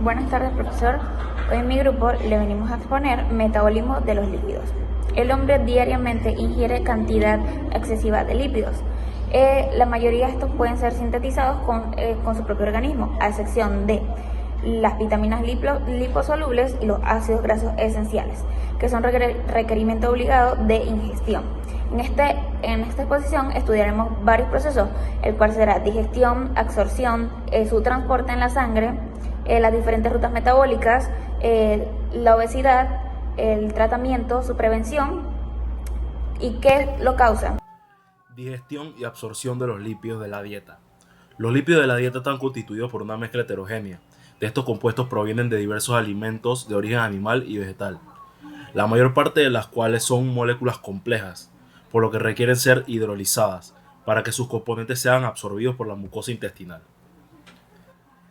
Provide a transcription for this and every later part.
Buenas tardes, profesor. Hoy en mi grupo le venimos a exponer metabolismo de los lípidos. El hombre diariamente ingiere cantidad excesiva de lípidos. La mayoría de estos pueden ser sintetizados con su propio organismo, a excepción de las vitaminas liposolubles y los ácidos grasos esenciales, que son requerimiento obligado de ingestión. En esta exposición estudiaremos varios procesos, el cual será digestión, absorción, su transporte en la sangre, las diferentes rutas metabólicas, la obesidad, el tratamiento, su prevención y qué lo causa. Digestión y absorción de los lípidos de la dieta. Los lípidos de la dieta están constituidos por una mezcla heterogénea. De estos compuestos provienen de diversos alimentos de origen animal y vegetal, la mayor parte de las cuales son moléculas complejas, por lo que requieren ser hidrolizadas para que sus componentes sean absorbidos por la mucosa intestinal.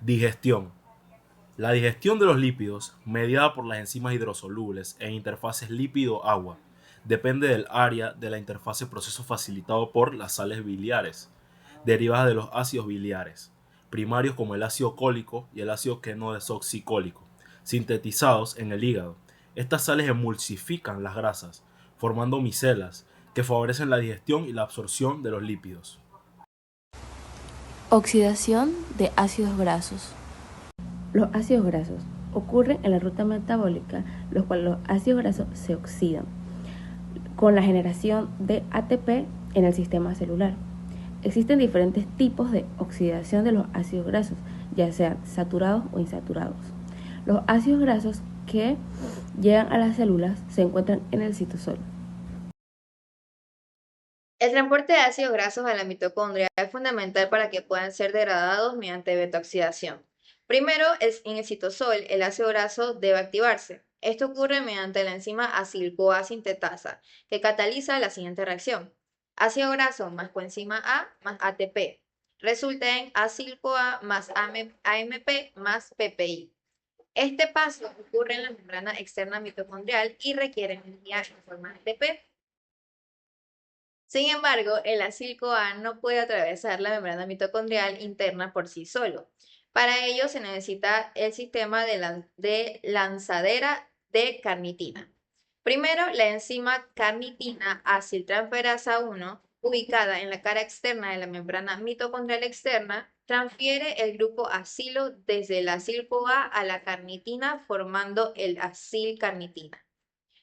Digestión. La digestión de los lípidos, mediada por las enzimas hidrosolubles en interfaces lípido-agua, depende del área de la interfase proceso facilitado por las sales biliares, derivadas de los ácidos biliares, primarios como el ácido cólico y el ácido queno-desoxicólico, sintetizados en el hígado. Estas sales emulsifican las grasas, formando micelas que favorecen la digestión y la absorción de los lípidos. Oxidación de ácidos grasos. Los ácidos grasos ocurren en la ruta metabólica, los cuales los ácidos grasos se oxidan con la generación de ATP en el sistema celular. Existen diferentes tipos de oxidación de los ácidos grasos, ya sean saturados o insaturados. Los ácidos grasos que llegan a las células se encuentran en el citosol. El transporte de ácidos grasos a la mitocondria es fundamental para que puedan ser degradados mediante beta-oxidación. Primero, en el citosol, el ácido graso debe activarse. Esto ocurre mediante la enzima acil-CoA sintetasa, que cataliza la siguiente reacción. Ácido graso más coenzima A más ATP. Resulta en acil-CoA más AMP más PPI. Este paso ocurre en la membrana externa mitocondrial y requiere energía en forma de ATP. Sin embargo, el acil-CoA no puede atravesar la membrana mitocondrial interna por sí solo. Para ello se necesita el sistema de lanzadera de carnitina. Primero, la enzima carnitina aciltransferasa 1, ubicada en la cara externa de la membrana mitocondrial externa, transfiere el grupo acilo desde el acil-CoA a la carnitina formando el acilcarnitina.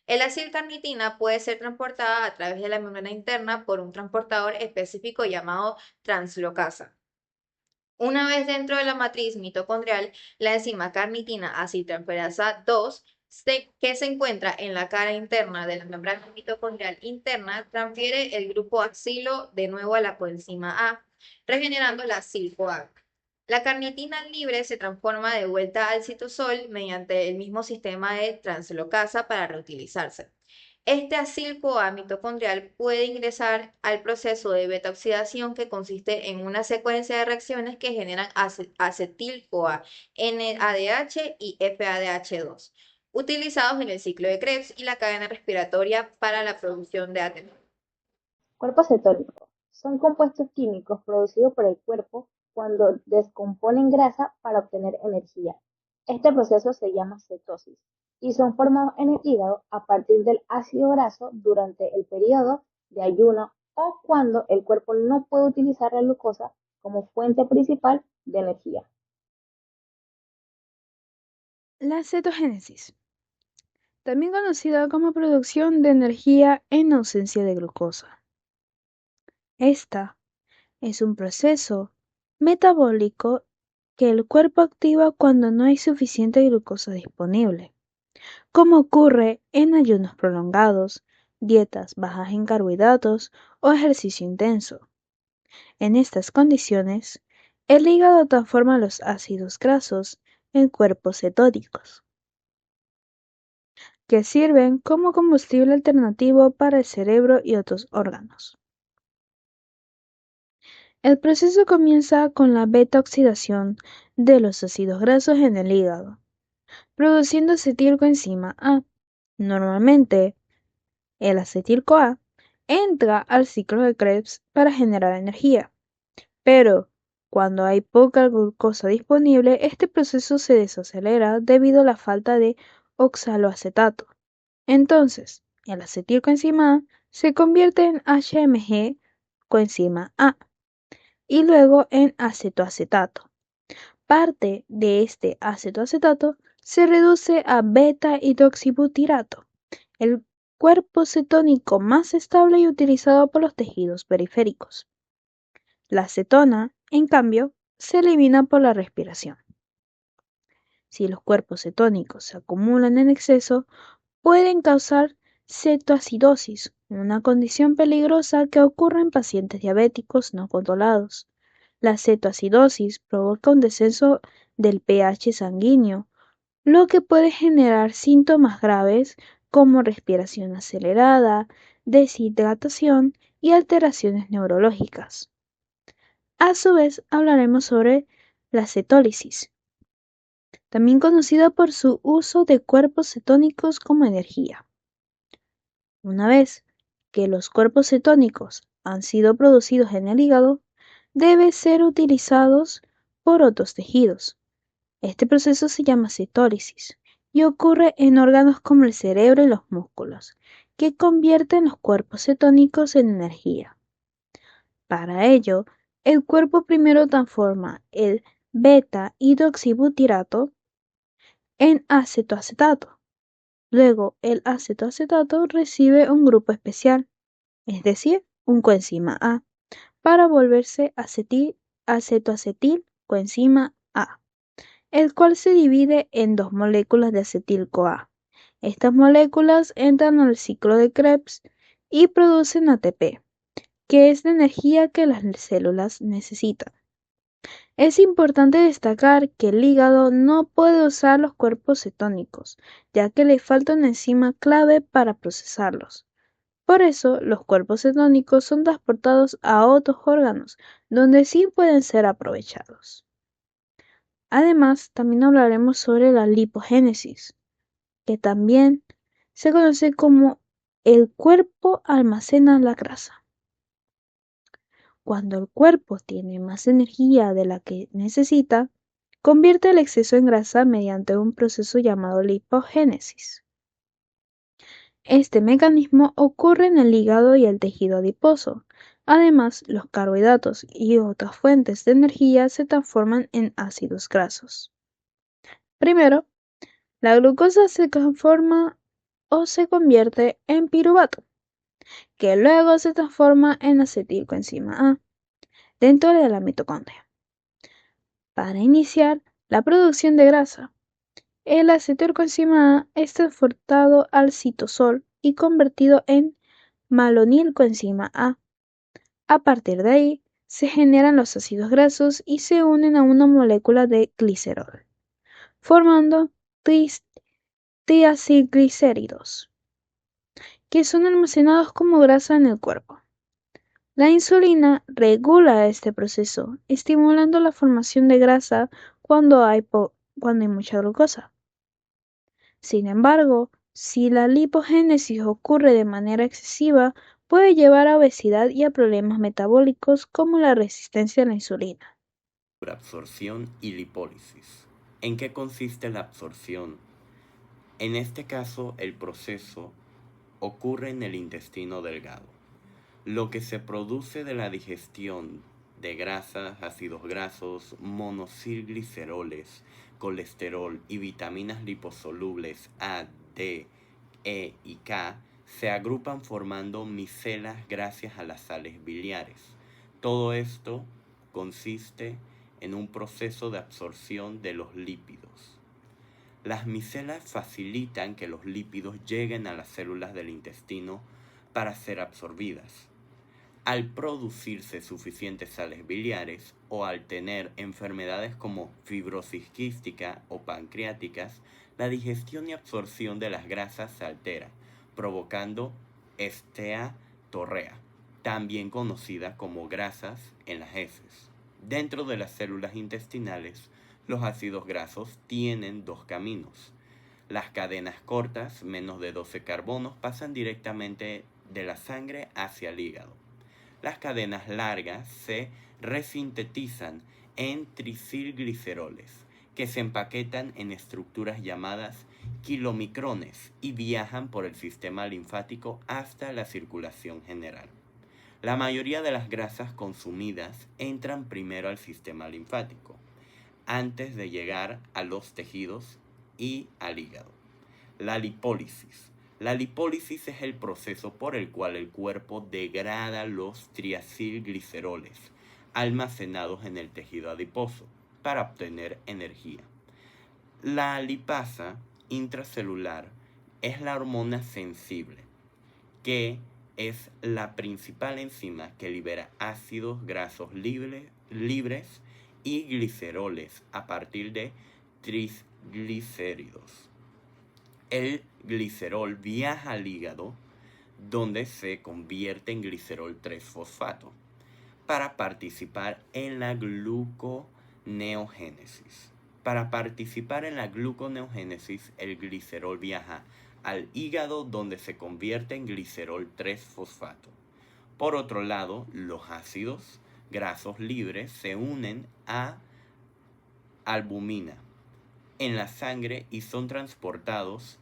El acilcarnitina puede ser transportada a través de la membrana interna por un transportador específico llamado translocasa. Una vez dentro de la matriz mitocondrial, la enzima carnitina aciltransferasa 2, que se encuentra en la cara interna de la membrana mitocondrial interna, transfiere el grupo acilo de nuevo a la coenzima A, regenerando la acil-CoA. La carnitina libre se transforma de vuelta al citosol mediante el mismo sistema de translocasa para reutilizarse. Este acil-CoA mitocondrial puede ingresar al proceso de beta-oxidación, que consiste en una secuencia de reacciones que generan acetil-CoA, NADH y FADH2, utilizados en el ciclo de Krebs y la cadena respiratoria para la producción de ATP. Cuerpos cetónicos son compuestos químicos producidos por el cuerpo cuando descomponen grasa para obtener energía. Este proceso se llama cetosis y son formados en el hígado a partir del ácido graso durante el periodo de ayuno o cuando el cuerpo no puede utilizar la glucosa como fuente principal de energía. La cetogénesis, también conocida como producción de energía en ausencia de glucosa. Esta es un proceso metabólico que el cuerpo activa cuando no hay suficiente glucosa disponible, como ocurre en ayunos prolongados, dietas bajas en carbohidratos o ejercicio intenso. En estas condiciones, el hígado transforma los ácidos grasos en cuerpos cetónicos, que sirven como combustible alternativo para el cerebro y otros órganos. El proceso comienza con la beta-oxidación de los ácidos grasos en el hígado, produciendo acetilcoenzima A. Normalmente, el acetil-CoA entra al ciclo de Krebs para generar energía, pero Cuando hay poca glucosa disponible, este proceso se desacelera debido a la falta de oxaloacetato. Entonces, el acetilcoenzima A se convierte en HMG coenzima A y luego en acetoacetato. Parte de este acetoacetato se reduce a beta-hidroxibutirato, el cuerpo cetónico más estable y utilizado por los tejidos periféricos. La acetona, en cambio, se elimina por la respiración. Si los cuerpos cetónicos se acumulan en exceso, pueden causar cetoacidosis, una condición peligrosa que ocurre en pacientes diabéticos no controlados. La cetoacidosis provoca un descenso del pH sanguíneo, lo que puede generar síntomas graves como respiración acelerada, deshidratación y alteraciones neurológicas. A su vez, hablaremos sobre la cetólisis, también conocida por su uso de cuerpos cetónicos como energía. Una vez que los cuerpos cetónicos han sido producidos en el hígado, deben ser utilizados por otros tejidos. Este proceso se llama cetólisis y ocurre en órganos como el cerebro y los músculos, que convierten los cuerpos cetónicos en energía. Para ello, el cuerpo primero transforma el beta-hidroxibutirato en acetoacetato. Luego, el acetoacetato recibe un grupo especial, es decir, un coenzima A, para volverse acetoacetilcoenzima A, el cual se divide en dos moléculas de acetil-CoA. Estas moléculas entran al ciclo de Krebs y producen ATP, que es la energía que las células necesitan. Es importante destacar que el hígado no puede usar los cuerpos cetónicos, ya que le falta una enzima clave para procesarlos. Por eso, los cuerpos cetónicos son transportados a otros órganos, donde sí pueden ser aprovechados. Además, también hablaremos sobre la lipogénesis, que también se conoce como el cuerpo almacena la grasa. Cuando el cuerpo tiene más energía de la que necesita, convierte el exceso en grasa mediante un proceso llamado lipogénesis. Este mecanismo ocurre en el hígado y el tejido adiposo. Además, los carbohidratos y otras fuentes de energía se transforman en ácidos grasos. Primero, la glucosa se transforma o se convierte en piruvato, que luego se transforma en acetilcoenzima A dentro de la mitocondria. Para iniciar la producción de grasa, el acetilcoenzima A es transportado al citosol y convertido en malonilcoenzima A. A partir de ahí, se generan los ácidos grasos y se unen a una molécula de glicerol, formando triacilglicéridos, que son almacenados como grasa en el cuerpo. La insulina regula este proceso, estimulando la formación de grasa cuando hay mucha glucosa. Sin embargo, si la lipogénesis ocurre de manera excesiva, puede llevar a obesidad y a problemas metabólicos como la resistencia a la insulina. Absorción y lipólisis. ¿En qué consiste la absorción? En este caso, el proceso ocurre en el intestino delgado. Lo que se produce de la digestión de grasas, ácidos grasos, monoacilgliceroles, colesterol y vitaminas liposolubles A, D, E y K se agrupan formando micelas gracias a las sales biliares. Todo esto consiste en un proceso de absorción de los lípidos. Las micelas facilitan que los lípidos lleguen a las células del intestino para ser absorbidas. Al producirse suficientes sales biliares o al tener enfermedades como fibrosis quística o pancreáticas, la digestión y absorción de las grasas se altera, provocando esteatorrea, también conocida como grasas en las heces. Dentro de las células intestinales, los ácidos grasos tienen dos caminos. Las cadenas cortas, menos de 12 carbonos, pasan directamente de la sangre hacia el hígado. Las cadenas largas se resintetizan en tricilgliceroles, que se empaquetan en estructuras llamadas kilomicrones y viajan por el sistema linfático hasta la circulación general. La mayoría de las grasas consumidas entran primero al sistema linfático, antes de llegar a los tejidos y al hígado. La lipólisis. La lipólisis es el proceso por el cual el cuerpo degrada los triacilgliceroles almacenados en el tejido adiposo para obtener energía. La lipasa intracelular es la hormona sensible, que es la principal enzima que libera ácidos grasos libres y gliceroles a partir de triglicéridos. El glicerol viaja al hígado, donde se convierte en glicerol 3-fosfato, para participar en la gluconeogénesis. Para participar en la gluconeogénesis, el glicerol viaja al hígado, donde se convierte en glicerol 3-fosfato. Por otro lado, los ácidos grasos libres se unen a albumina en la sangre y son transportados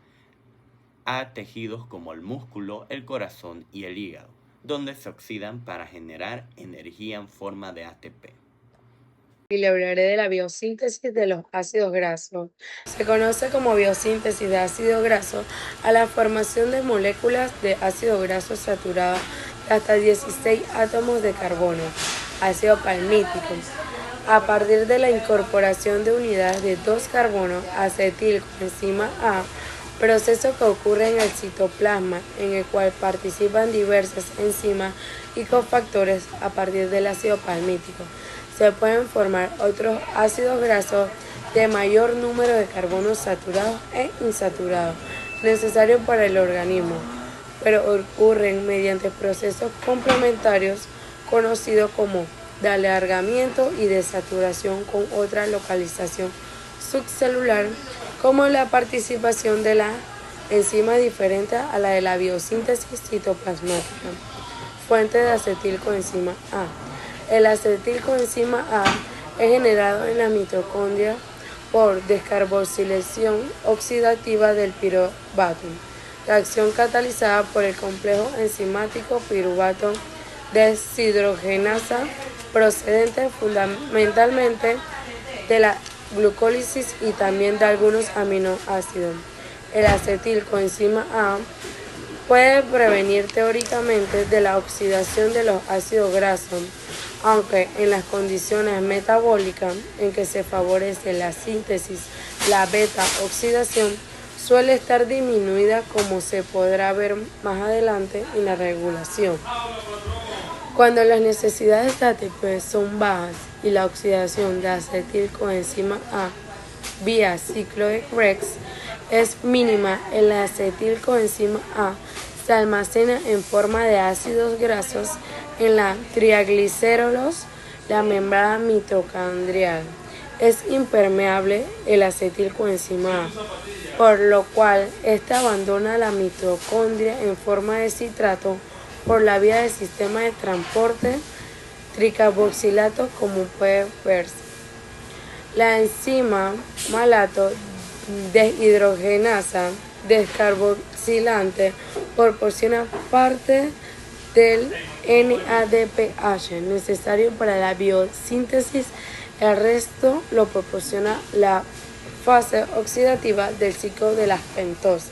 a tejidos como el músculo, el corazón y el hígado, donde se oxidan para generar energía en forma de ATP. Y le hablaré de la biosíntesis de los ácidos grasos. Se conoce como biosíntesis de ácido graso a la formación de moléculas de ácido graso saturado de hasta 16 átomos de carbono, ácido palmítico, a partir de la incorporación de unidades de 2 carbonos, acetilcoenzima A, proceso que ocurre en el citoplasma, en el cual participan diversas enzimas y cofactores a partir del ácido palmítico. Se pueden formar otros ácidos grasos de mayor número de carbonos saturados e insaturados, necesarios para el organismo, pero ocurren mediante procesos complementarios conocidos como de alargamiento y de saturación con otra localización subcelular, como la participación de la enzima diferente a la de la biosíntesis citoplasmática. Fuente de acetilcoenzima A. El acetilcoenzima A es generado en la mitocondria por descarboxilación oxidativa del piruvato, reacción catalizada por el complejo enzimático piruvato deshidrogenasa, procedente fundamentalmente de la glucólisis y también de algunos aminoácidos. El acetilcoenzima A puede prevenir teóricamente de la oxidación de los ácidos grasos, aunque en las condiciones metabólicas en que se favorece la síntesis, la beta-oxidación suele estar disminuida, como se podrá ver más adelante en la regulación. Cuando las necesidades de ATP son bajas y la oxidación de acetilcoenzima A vía ciclo de Krebs es mínima, el acetilcoenzima A se almacena en forma de ácidos grasos en la triglicerolos, la membrana mitocondrial. Es impermeable el acetilcoenzima A, por lo cual éste abandona la mitocondria en forma de citrato por la vía del sistema de transporte tricarboxilato, como puede verse. La enzima malato deshidrogenasa descarboxilante proporciona parte del NADPH necesario para la biosíntesis. El resto lo proporciona la fase oxidativa del ciclo de las pentosas.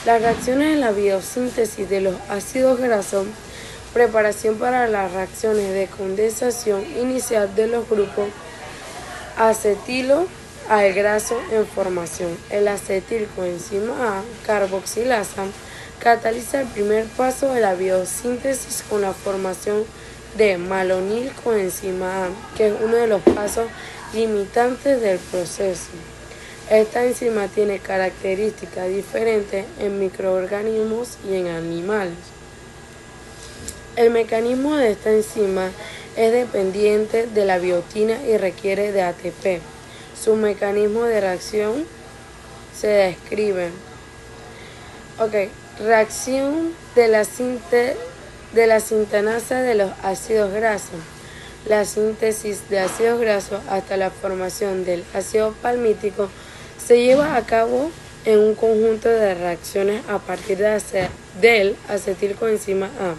Las reacciones en la biosíntesis de los ácidos grasos. Preparación para las reacciones de condensación inicial de los grupos acetilo al graso en formación. El acetilcoenzima A carboxilasa cataliza el primer paso de la biosíntesis con la formación de malonilcoenzima A, que es uno de los pasos limitantes del proceso. Esta enzima tiene características diferentes en microorganismos y en animales. El mecanismo de esta enzima es dependiente de la biotina y requiere de ATP. Su mecanismo de reacción se describe. Reacción de la de la sintanasa de los ácidos grasos. La síntesis de ácidos grasos hasta la formación del ácido palmítico se lleva a cabo en un conjunto de reacciones a partir del acetilcoenzima A.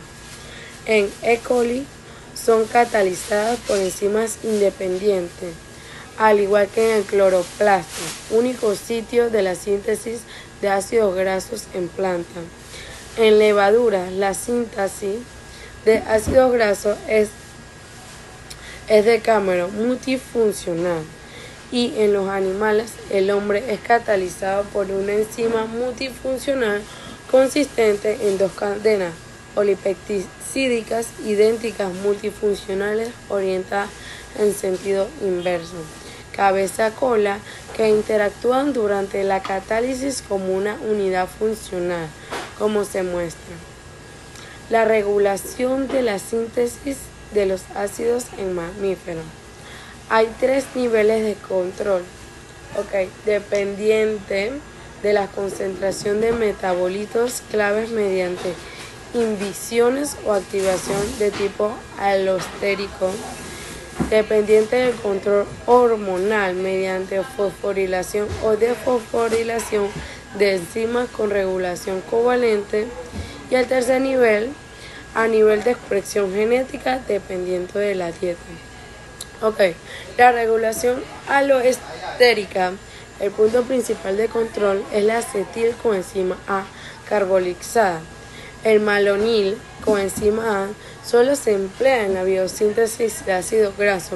En E. coli son catalizadas por enzimas independientes, al igual que en el cloroplasto, único sitio de la síntesis de ácidos grasos en planta. En levaduras, la síntesis de ácidos grasos es decámero multifuncional, y en los animales el hombre es catalizado por una enzima multifuncional consistente en dos cadenas polipeptídicas idénticas multifuncionales orientadas en sentido inverso, cabeza-cola, que interactúan durante la catálisis como una unidad funcional, como se muestra. La regulación de la síntesis de los ácidos en mamíferos. Hay 3 niveles de control, dependiente de la concentración de metabolitos claves mediante inhibiciones o activación de tipo alostérico, dependiente del control hormonal mediante fosforilación o desfosforilación de enzimas con regulación covalente, y el tercer nivel a nivel de expresión genética dependiente de la dieta. La regulación alostérica. El punto principal de control es la acetilcoenzima A carbolizada. El malonil coenzima A solo se emplea en la biosíntesis de ácido graso,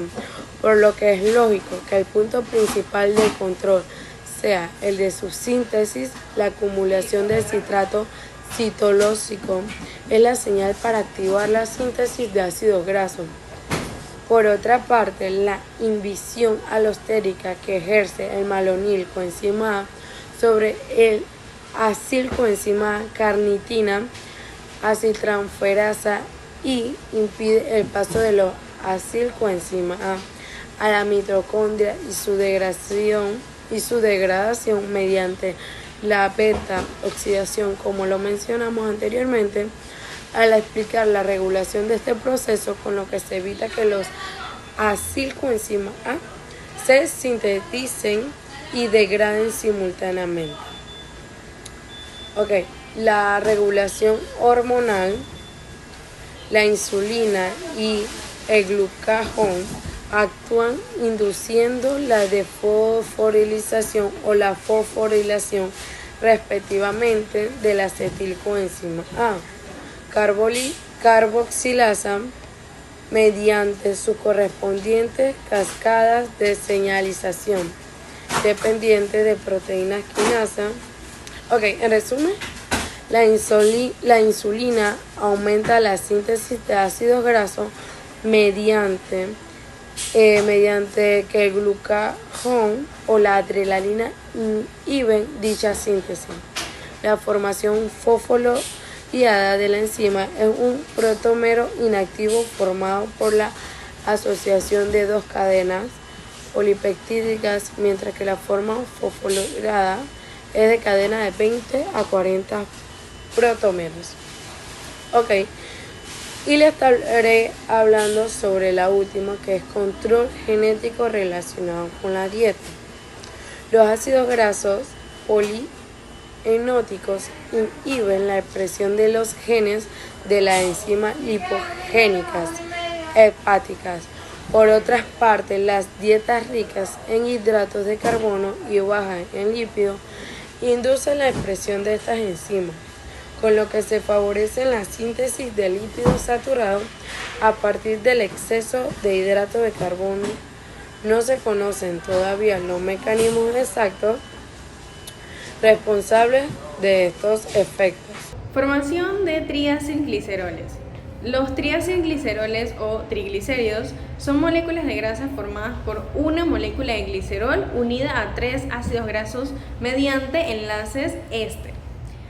por lo que es lógico que el punto principal de control sea el de su síntesis. La acumulación del citrato citolósico es la señal para activar la síntesis de ácidos grasos. Por otra parte, la inhibición alostérica que ejerce el malonil coenzima A sobre el acilcoenzima carnitina, aciltransferasa, y impide el paso de los acilcoenzima a la mitocondria y su degradación mediante la beta oxidación, como lo mencionamos anteriormente, al explicar la regulación de este proceso, con lo que se evita que los acilcoenzima A se sinteticen y degraden simultáneamente. La regulación hormonal. La insulina y el glucagón actúan induciendo la desfosforilación o la fosforilación respectivamente de la acetilcoenzima A carboxilasa mediante sus correspondientes cascadas de señalización dependiente de proteínas quinasa. En resumen, la insulina aumenta la síntesis de ácidos grasos mediante que el glucagón o la adrenalina inhiben dicha síntesis. La formación fosforilada de la enzima es un protómero inactivo formado por la asociación de dos cadenas polipeptídicas, mientras que la forma fosforilada es de cadena de 20 a 40 protómeros. Y les estaré hablando sobre la última, que es control genético relacionado con la dieta. Los ácidos grasos polienóticos inhiben la expresión de los genes de las enzimas lipogénicas hepáticas. Por otra parte, las dietas ricas en hidratos de carbono y bajas en lípidos inducen la expresión de estas enzimas, con lo que se favorece la síntesis de lípidos saturados a partir del exceso de hidratos de carbono. No se conocen todavía los mecanismos exactos responsables de estos efectos. Formación de triacilgliceroles. Los triacilgliceroles o triglicéridos son moléculas de grasa formadas por una molécula de glicerol unida a 3 ácidos grasos mediante enlaces éster.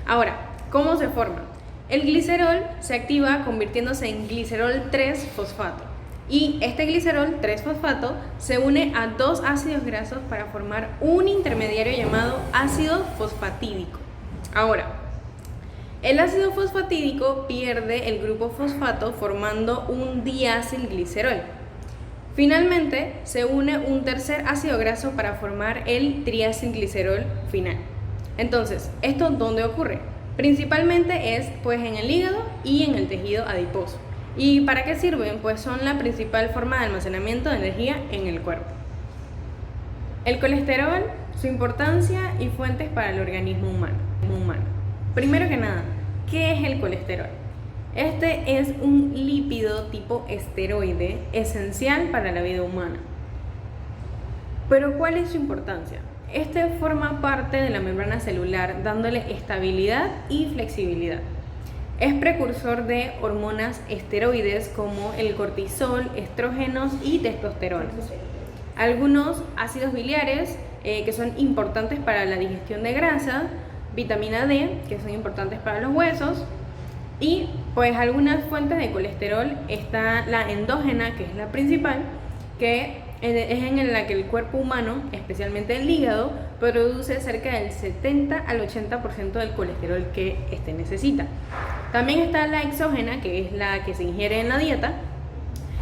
Ahora, ¿cómo se forma? El glicerol se activa convirtiéndose en glicerol 3-fosfato, y este glicerol 3-fosfato se une a 2 ácidos grasos para formar un intermediario llamado ácido fosfatídico. Ahora, El ácido fosfatídico pierde el grupo fosfato formando un diacilglicerol. Finalmente, se une un tercer ácido graso para formar el triacilglicerol final. Entonces, ¿esto dónde ocurre? Principalmente es pues en el hígado y en el tejido adiposo. ¿Y para qué sirven? Pues son la principal forma de almacenamiento de energía en el cuerpo. El colesterol, su importancia y fuentes para el organismo humano. Primero que nada, ¿qué es el colesterol? Este es un lípido tipo esteroide esencial para la vida humana. Pero ¿cuál es su importancia? Este forma parte de la membrana celular dándole estabilidad y flexibilidad. Es precursor de hormonas esteroides como el cortisol, estrógenos y testosterona. Algunos ácidos biliares que son importantes para la digestión de grasa, vitamina D, que son importantes para los huesos, y pues algunas fuentes de colesterol. Está la endógena, que es la principal, que es en la que el cuerpo humano, especialmente el hígado, produce cerca del 70 al 80% del colesterol que necesita. También está la exógena, que es la que se ingiere en la dieta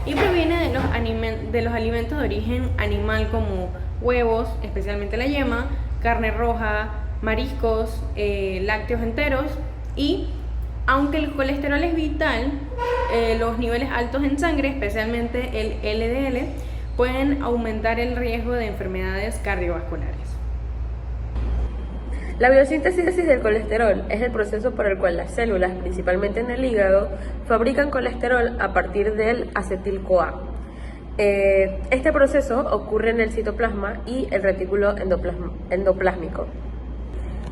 y proviene de los alimentos de origen animal como huevos, especialmente la yema, carne roja, mariscos, lácteos enteros. Y aunque el colesterol es vital, los niveles altos en sangre, especialmente el LDL, pueden aumentar el riesgo de enfermedades cardiovasculares. La biosíntesis del colesterol es el proceso por el cual las células, principalmente en el hígado, fabrican colesterol a partir del acetil-CoA. Este proceso ocurre en el citoplasma y el retículo endoplásmico.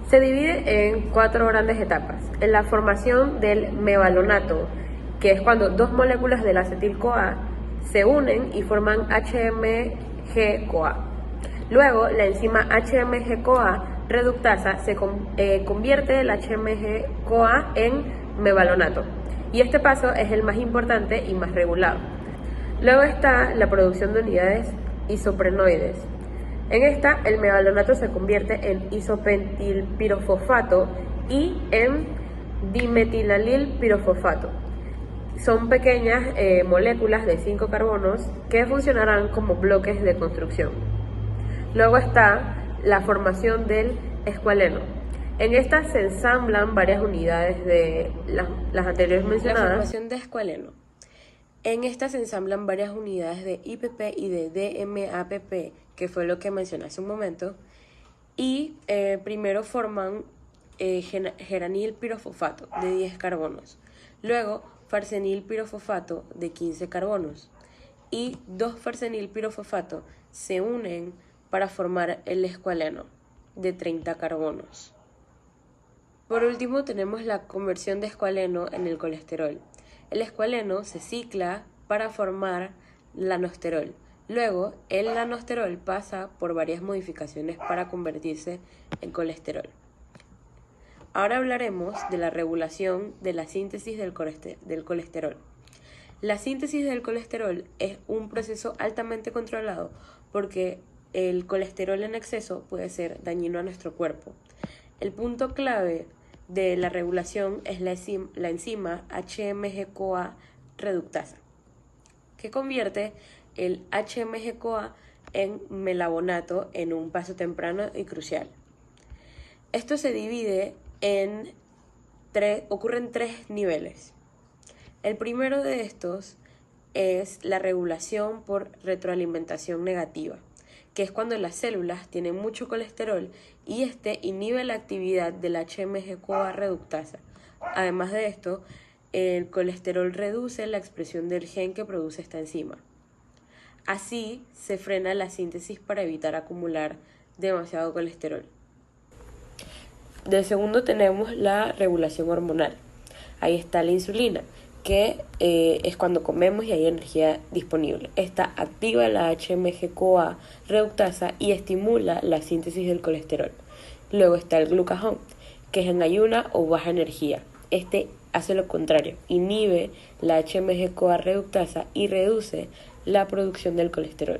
Se divide en 4 grandes etapas. En la formación del mevalonato, que es cuando 2 moléculas del acetil-CoA se unen y forman HMG-CoA. Luego, la enzima HMG-CoA reductasa se convierte el HMG-CoA en mevalonato, y este paso es el más importante y más regulado. Luego está la producción de unidades isoprenoides. En esta, el mevalonato se convierte en isopentilpirofosfato y en dimetilalilpirofosfato. Son pequeñas moléculas de 5 carbonos que funcionarán como bloques de construcción. Luego está la formación del escualeno. En esta se ensamblan varias unidades de las anteriores mencionadas. La formación de escualeno. En esta se ensamblan varias unidades de IPP y de DMAPP, que fue lo que mencioné hace un momento, y primero forman geranilpirofosfato de 10 carbonos, luego farsenilpirofosfato de 15 carbonos, y 2 farsenilpirofosfato se unen para formar el escualeno de 30 carbonos. Por último tenemos la conversión de escualeno en el colesterol. El escualeno se cicla para formar lanosterol. Luego, el lanosterol pasa por varias modificaciones para convertirse en colesterol. Ahora hablaremos de la regulación de la síntesis del colesterol. La síntesis del colesterol es un proceso altamente controlado porque el colesterol en exceso puede ser dañino a nuestro cuerpo. El punto clave de la regulación es la enzima HMG-CoA reductasa, que convierte el HMG-CoA en melabonato en un paso temprano y crucial. Esto se divide ocurre en 3 niveles. El primero de estos es la regulación por retroalimentación negativa, que es cuando las células tienen mucho colesterol y este inhibe la actividad del HMG-CoA reductasa. Además de esto, el colesterol reduce la expresión del gen que produce esta enzima. Así se frena la síntesis para evitar acumular demasiado colesterol. De segundo tenemos la regulación hormonal. Ahí está la insulina, que es cuando comemos y hay energía disponible. Esta activa la HMG-CoA reductasa y estimula la síntesis del colesterol. Luego está el glucagón, que es en ayuna o baja energía. Este hace lo contrario, inhibe la HMG-CoA reductasa y reduce la producción del colesterol.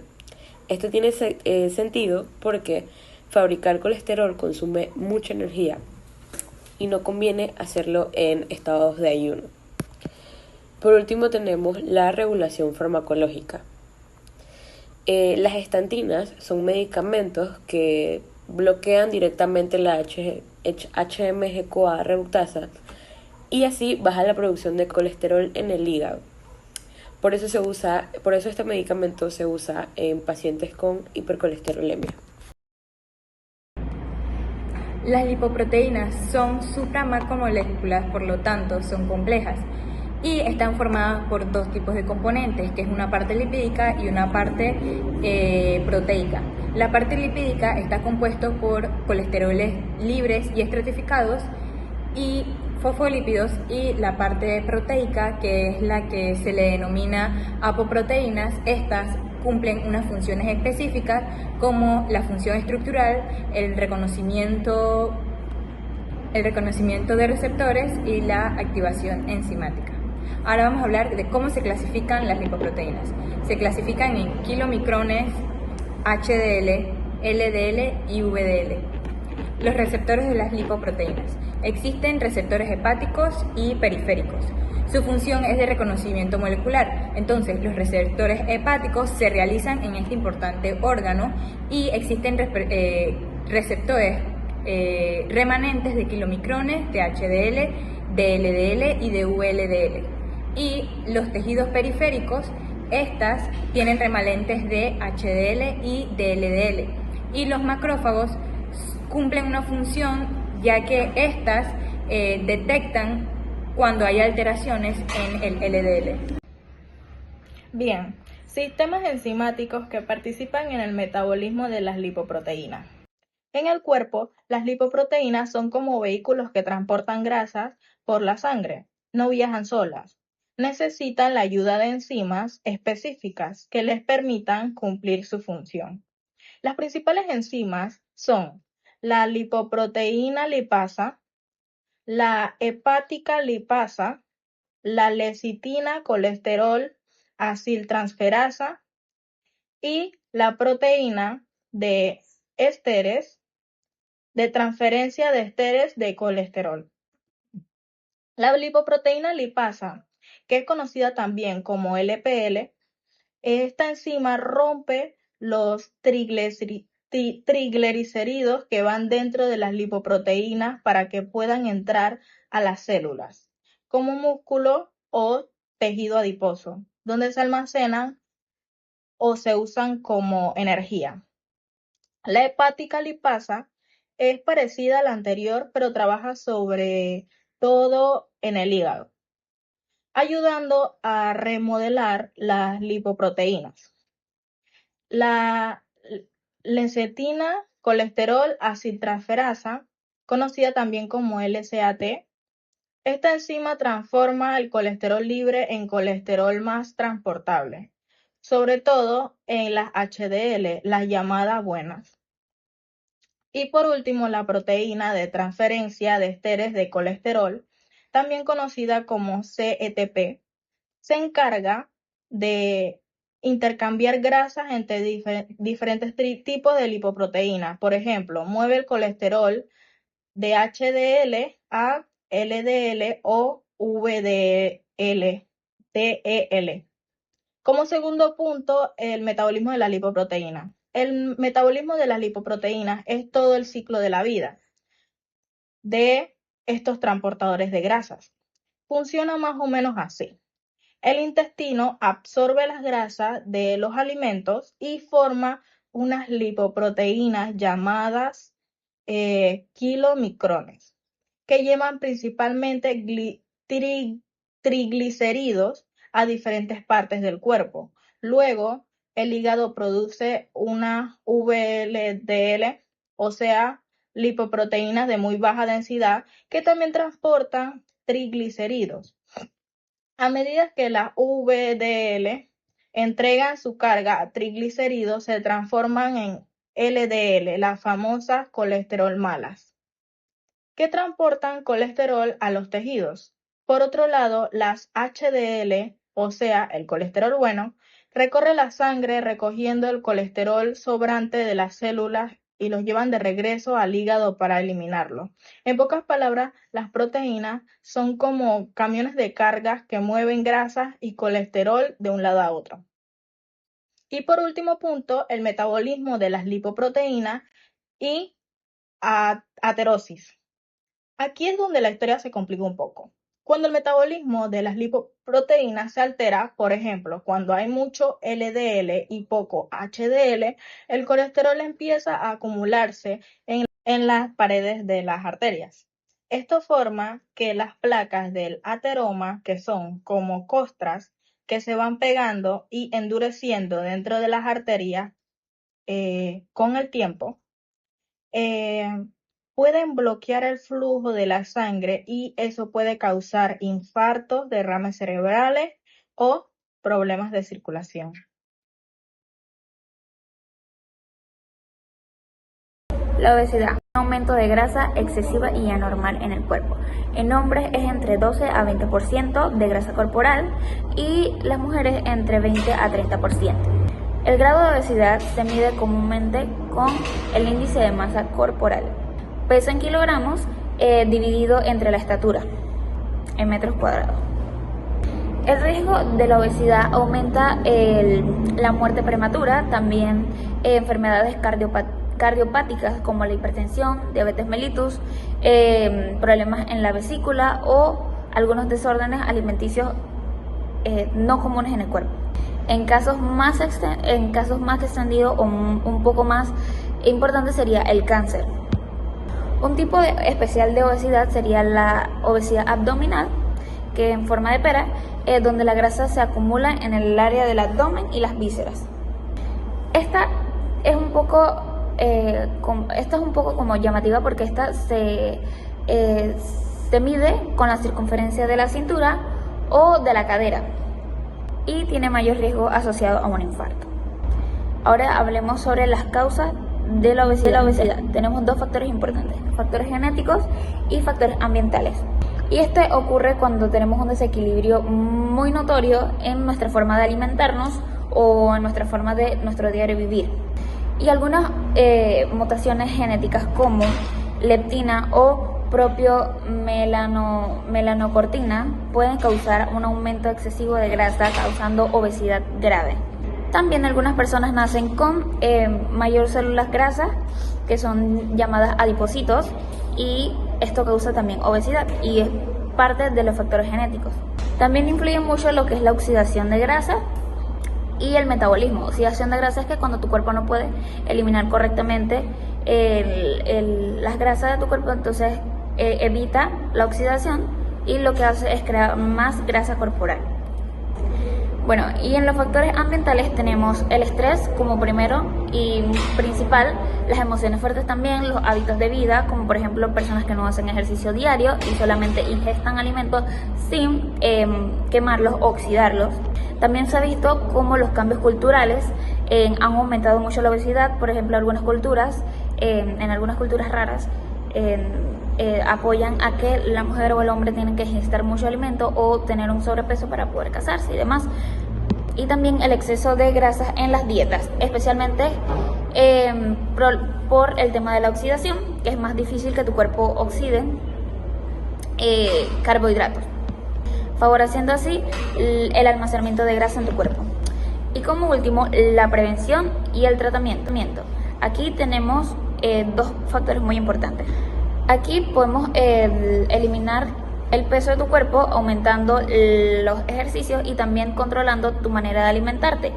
Esto tiene sentido porque fabricar colesterol consume mucha energía y no conviene hacerlo en estados de ayuno. Por último tenemos la regulación farmacológica. Las estatinas son medicamentos que bloquean directamente la HMG-CoA reductasa y así baja la producción de colesterol en el hígado. Por eso este medicamento se usa en pacientes con hipercolesterolemia. Las lipoproteínas son supramacromoléculas, por lo tanto son complejas y están formadas por dos tipos de componentes, que es una parte lipídica y una parte proteica. La parte lipídica está compuesta por colesteroles libres y estratificados y fosfolípidos, y la parte proteica, que es la que se le denomina apoproteínas, estas cumplen unas funciones específicas como la función estructural, el reconocimiento de receptores y la activación enzimática. Ahora vamos a hablar de cómo se clasifican las lipoproteínas. Se clasifican en kilomicrones, HDL, LDL y VDL. Los receptores de las lipoproteínas. Existen receptores hepáticos y periféricos. Su función es de reconocimiento molecular. Entonces, los receptores hepáticos se realizan en este importante órgano y existen receptores remanentes de kilomicrones, de HDL, de LDL y de VLDL. Y los tejidos periféricos, estas tienen remanentes de HDL y de LDL. Y los macrófagos cumplen una función, ya que estas detectan cuando hay alteraciones en el LDL. Bien, sistemas enzimáticos que participan en el metabolismo de las lipoproteínas. En el cuerpo, las lipoproteínas son como vehículos que transportan grasas por la sangre, no viajan solas. Necesitan la ayuda de enzimas específicas que les permitan cumplir su función. Las principales enzimas son la lipoproteína lipasa, la hepática lipasa, la lecitina colesterol aciltransferasa y la proteína de ésteres de transferencia de ésteres de colesterol. La lipoproteína lipasa, que es conocida también como LPL, esta enzima rompe los triglicéridos que van dentro de las lipoproteínas para que puedan entrar a las células, como músculo o tejido adiposo, donde se almacenan o se usan como energía. La hepática lipasa es parecida a la anterior, pero trabaja sobre todo en el hígado, ayudando a remodelar las lipoproteínas. La lecitina colesterol aciltransferasa, conocida también como LCAT, esta enzima transforma el colesterol libre en colesterol más transportable, sobre todo en las HDL, las llamadas buenas. Y por último, la proteína de transferencia de ésteres de colesterol, también conocida como CETP, se encarga de intercambiar grasas entre diferentes tipos de lipoproteínas. Por ejemplo, mueve el colesterol de HDL a LDL o VDL, DEL. Como segundo punto, el metabolismo de la lipoproteína. El metabolismo de las lipoproteínas es todo el ciclo de la vida de estos transportadores de grasas. Funciona más o menos así. El intestino absorbe las grasas de los alimentos y forma unas lipoproteínas llamadas kilomicrones, que llevan principalmente triglicéridos a diferentes partes del cuerpo. Luego, el hígado produce una VLDL, o sea, lipoproteínas de muy baja densidad, que también transportan triglicéridos. A medida que las VDL entregan su carga a triglicéridos, se transforman en LDL, las famosas colesterol malas, que transportan colesterol a los tejidos. Por otro lado, las HDL, o sea, el colesterol bueno, recorre la sangre recogiendo el colesterol sobrante de las células y los llevan de regreso al hígado para eliminarlos. En pocas palabras, las proteínas son como camiones de cargas que mueven grasas y colesterol de un lado a otro. Y por último punto, el metabolismo de las lipoproteínas y aterosis. Aquí es donde la historia se complica un poco. Cuando el metabolismo de las lipoproteínas se altera, por ejemplo, cuando hay mucho LDL y poco HDL, el colesterol empieza a acumularse en las paredes de las arterias. Esto forma que las placas del ateroma, que son como costras, que se van pegando y endureciendo dentro de las arterias con el tiempo, pueden bloquear el flujo de la sangre y eso puede causar infartos, derrames cerebrales o problemas de circulación. La obesidad, un aumento de grasa excesiva y anormal en el cuerpo. En hombres es entre 12 a 20% de grasa corporal y las mujeres entre 20 a 30%. El grado de obesidad se mide comúnmente con el índice de masa corporal, peso en kilogramos dividido entre la estatura en metros cuadrados. El riesgo de la obesidad aumenta la muerte prematura, también enfermedades cardiopáticas como la hipertensión, diabetes mellitus, problemas en la vesícula o algunos desórdenes alimenticios no comunes en el cuerpo. En casos más extendidos o un poco más importante sería el cáncer. Un tipo especial de obesidad sería la obesidad abdominal, que en forma de pera, donde la grasa se acumula en el área del abdomen y las vísceras. Esta es un poco como llamativa porque esta se mide con la circunferencia de la cintura o de la cadera y tiene mayor riesgo asociado a un infarto. Ahora hablemos sobre las causas de la obesidad. Tenemos dos factores importantes: factores genéticos y factores ambientales. Y este ocurre cuando tenemos un desequilibrio muy notorio en nuestra forma de alimentarnos o en nuestra forma de nuestro diario vivir. Y algunas mutaciones genéticas como leptina o propio melanocortina pueden causar un aumento excesivo de grasa, causando obesidad grave. También algunas personas nacen con mayor células grasas, que son llamadas adipocitos, y esto causa también obesidad y es parte de los factores genéticos. También influye mucho lo que es la oxidación de grasa y el metabolismo. Oxidación de grasa es que cuando tu cuerpo no puede eliminar correctamente las grasas de tu cuerpo, entonces evita la oxidación y lo que hace es crear más grasa corporal. Bueno, y en los factores ambientales tenemos el estrés como primero y principal, las emociones fuertes también, los hábitos de vida, como por ejemplo personas que no hacen ejercicio diario y solamente ingestan alimentos sin quemarlos o oxidarlos. También se ha visto cómo los cambios culturales han aumentado mucho la obesidad. Por ejemplo, algunas culturas, en algunas culturas raras, apoyan a que la mujer o el hombre tienen que ingestar mucho alimento o tener un sobrepeso para poder casarse y demás. Y también el exceso de grasas en las dietas, especialmente por el tema de la oxidación, que es más difícil que tu cuerpo oxide carbohidratos, favoreciendo así el almacenamiento de grasa en tu cuerpo. Y como último, la prevención y el tratamiento. Aquí tenemos dos factores muy importantes. Aquí podemos eliminar el peso de tu cuerpo aumentando los ejercicios y también controlando tu manera de alimentarte.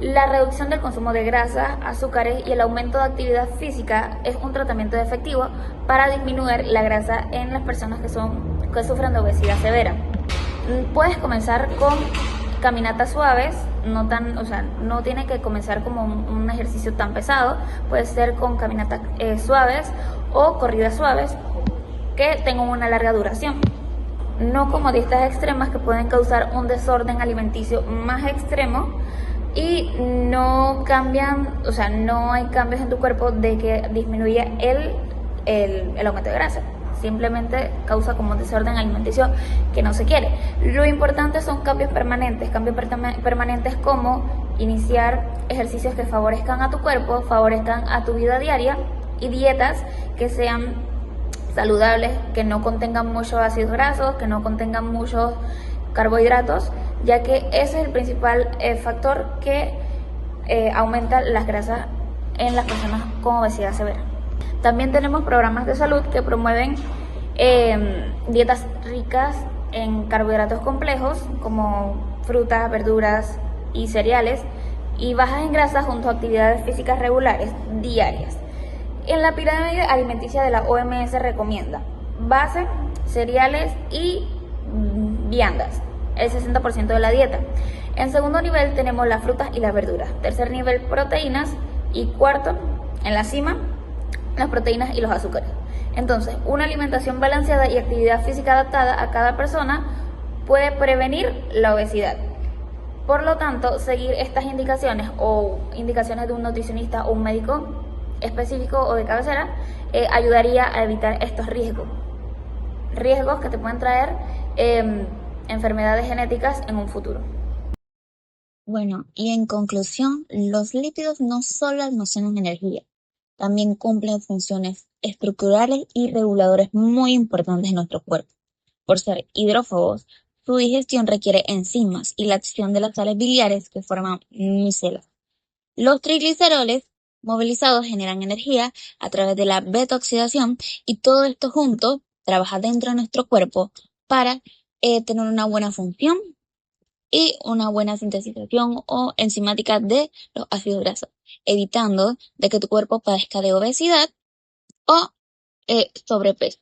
La reducción del consumo de grasa, azúcares y el aumento de actividad física es un tratamiento efectivo para disminuir la grasa en las personas que sufren de obesidad severa. Puedes comenzar con caminatas suaves, no tiene que comenzar como un ejercicio tan pesado. Puede ser con caminatas suaves o corridas suaves que tengan una larga duración, no como dietas extremas que pueden causar un desorden alimenticio más extremo y no hay cambios en tu cuerpo de que disminuya el aumento de grasa. Simplemente causa como un desorden alimenticio que no se quiere. Lo importante son cambios permanentes como iniciar ejercicios que favorezcan a tu cuerpo, favorezcan a tu vida diaria y dietas que sean saludables, que no contengan muchos ácidos grasos, que no contengan muchos carbohidratos, ya que ese es el principal factor que aumenta las grasas en las personas con obesidad severa. También tenemos programas de salud que promueven dietas ricas en carbohidratos complejos como frutas, verduras y cereales, y bajas en grasa junto a actividades físicas regulares diarias. En la pirámide alimenticia de la OMS recomienda base, cereales y viandas, el 60% de la dieta. En segundo nivel tenemos las frutas y las verduras. Tercer nivel, proteínas. Y cuarto, en la cima, las proteínas y los azúcares. Entonces, una alimentación balanceada y actividad física adaptada a cada persona puede prevenir la obesidad. Por lo tanto, seguir estas indicaciones o indicaciones de un nutricionista o un médico específico o de cabecera ayudaría a evitar estos riesgos que te pueden traer enfermedades genéticas en un futuro. Bueno, y en conclusión, los lípidos no solo almacenan energía, también cumplen funciones estructurales y reguladores muy importantes en nuestro cuerpo. Por ser hidrófobos, su digestión requiere enzimas y la acción de las sales biliares que forman micelas. Los trigliceroles movilizados generan energía a través de la beta-oxidación, y todo esto junto trabaja dentro de nuestro cuerpo para tener una buena función y una buena sintetización o enzimática de los ácidos grasos, evitando de que tu cuerpo padezca de obesidad o sobrepeso.